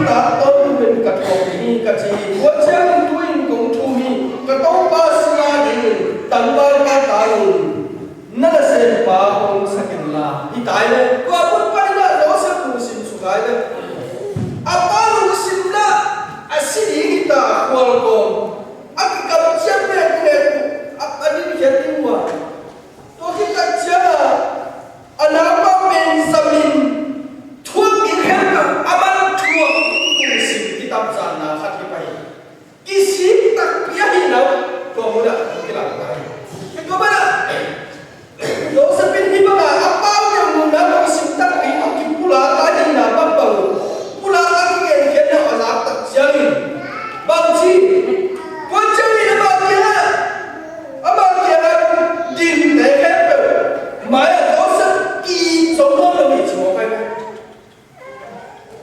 ta tôn mình cả thọ mi cả chi quân trang tuin công thu mi cả tông ba sila đi tận ba ba tài nãy là xem ba ông sakin la đi tài đấy qua bốn ba là đó sẽ cùng xin su cái đấy apa lu xin la asili kita kual kom aku kalau siapa yang apa ini jadi mua to kita jaga anapa Benjamin thuốc in hết aman thuốc xin kita sana khát cái bài kisi tak biahin đâu kau muda kita lakukan kau mana dosa pinti baga apa yang muda kau simpan itu kipula tadi napa bau pula lagi yang kena azab tak jamin bangsi kau jamin apa dia din dekat maya dosa ki semua lebih cuma kan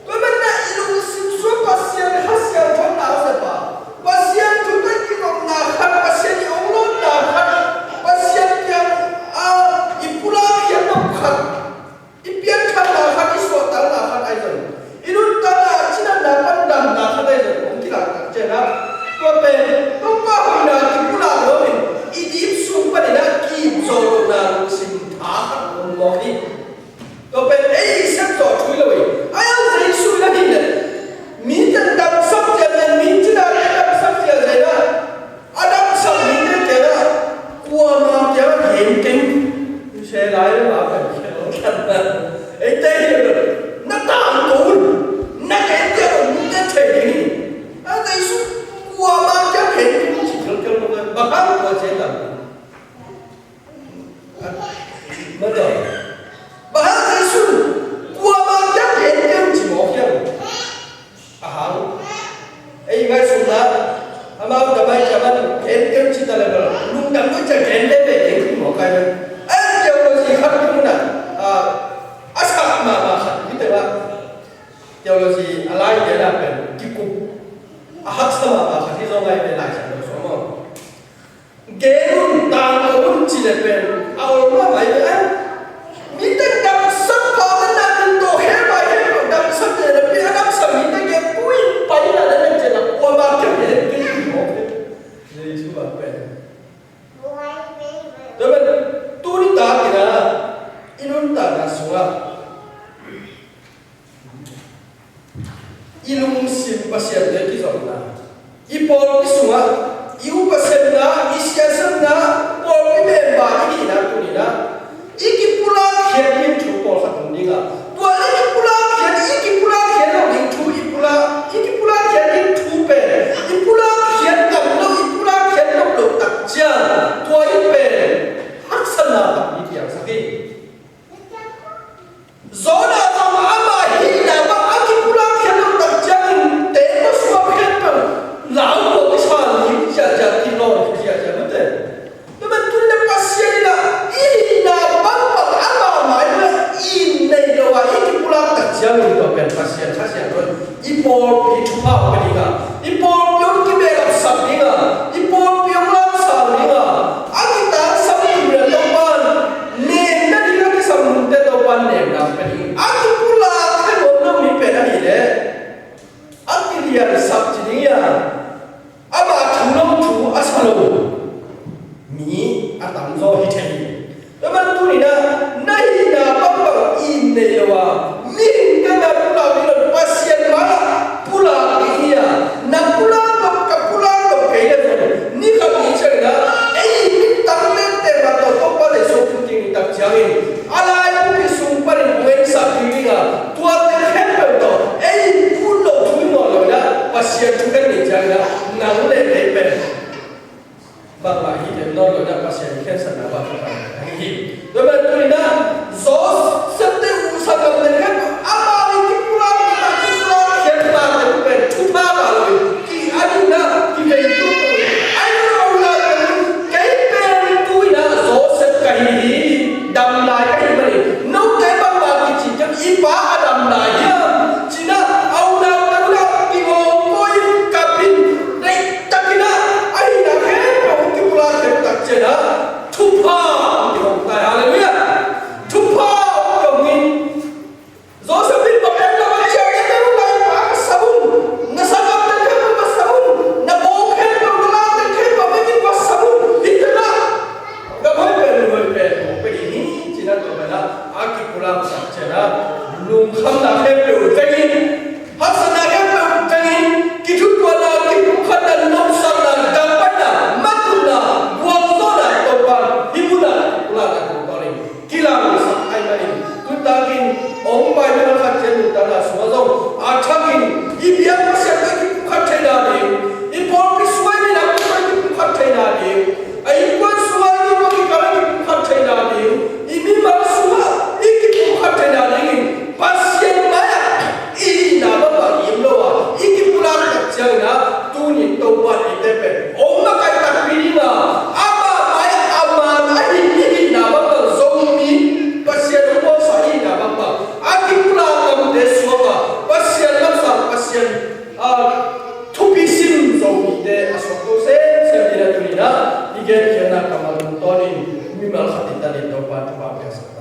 kau mana ilu semua pasien hasil thona apa pasien tu kan kita nak pasien yang Allah nak pasien yang ipula yang nak ipian kan nak isu tak nak aja ilu tak cina dapat dan nak aja mungkin nak cina kau lupa hina ipula lomin idip sumpah dia ki zoro na sinta ngomong kau siap jauh cui loi ayam saya sudah lagi deh minta dapat sabja dan minta dapat sabja saya ada sabja minta kena kuah mak kena hengkeng saya lain apa kena itu nak tahu nak kerja minta ceri ada isu kuah mak kena hengkeng cikal bahkan kuah saya betul bahasa isu kuah macam yang cimokian ahal ingat sudah amal damai zaman yang cita level lungkang tu cak gendek yang cimokai jauh sihat mana asal mama kita lah jauh si alai dia nak kikup ahak sama mama kita zongai belai sama semua gerun tangkapun cilepen awal mama itu minta dapat sempat nak untuk hebat dapat sempat tapi ada sempat yang kuin paling ada yang jenak wabah kerja jadi itu apa? Tapi tu ni tak kira inun tak nasuah ilung sim pasien lagi sana ipol kisua iu pasien na isyasan na pol member ini na tu ni na iki pula kian itu pol satu niga dua lagi pula kian iki pula kian orang itu iki pula kian itu pen iki pula kian kamu iki pula kian kamu tak jam dua iki pen haksana tak ini yang sakit zona sama ama hina ba iki pula kian tak jam tembus semua pen lalu besar ini jaja kilo jaja betul teman tu dah pasien dah ina bapa ama mana ini doa ini pula tak jamin tu pen pasien tu ipol itu apa dia ipol yang kita nak sabda ipol yang nak sabda kita sabda depan nenda dia kita sabda depan nenda pen aku pula kan orang ni pen ni deh aku dia sabda dia ama tulung tu asalo ni atam zo hiteni teman tu ni dah nahi dah bapa ini lewa min kena pula bila pasien mana pula dia nak pula kaya ni kami cakap ni tampil terbatas apa le so puting tak jamin ala itu sumpah ni bukan sahaja tua terhemper tu pulau tu mana dah pasien tu kan ni jaga nang le lepen bapa hidup nol dah pasien cancer nak apa hidup teman tu ni dah zos setiap usaha mereka apa ini pula kian tak lepen cuma kalau ki adina ki itu dam lai cái gì nấu cái băng bạc thì chỉ cho ít phá đầm lai nhá chỉ là ông nào đâu đâu thì ngồi cà pin đây chắc cái đó ai đã hết rồi cái pula cái đặc chế đó thu pha thì không tài haleluya malam Tony, mi mal khati tadi dopa biasa.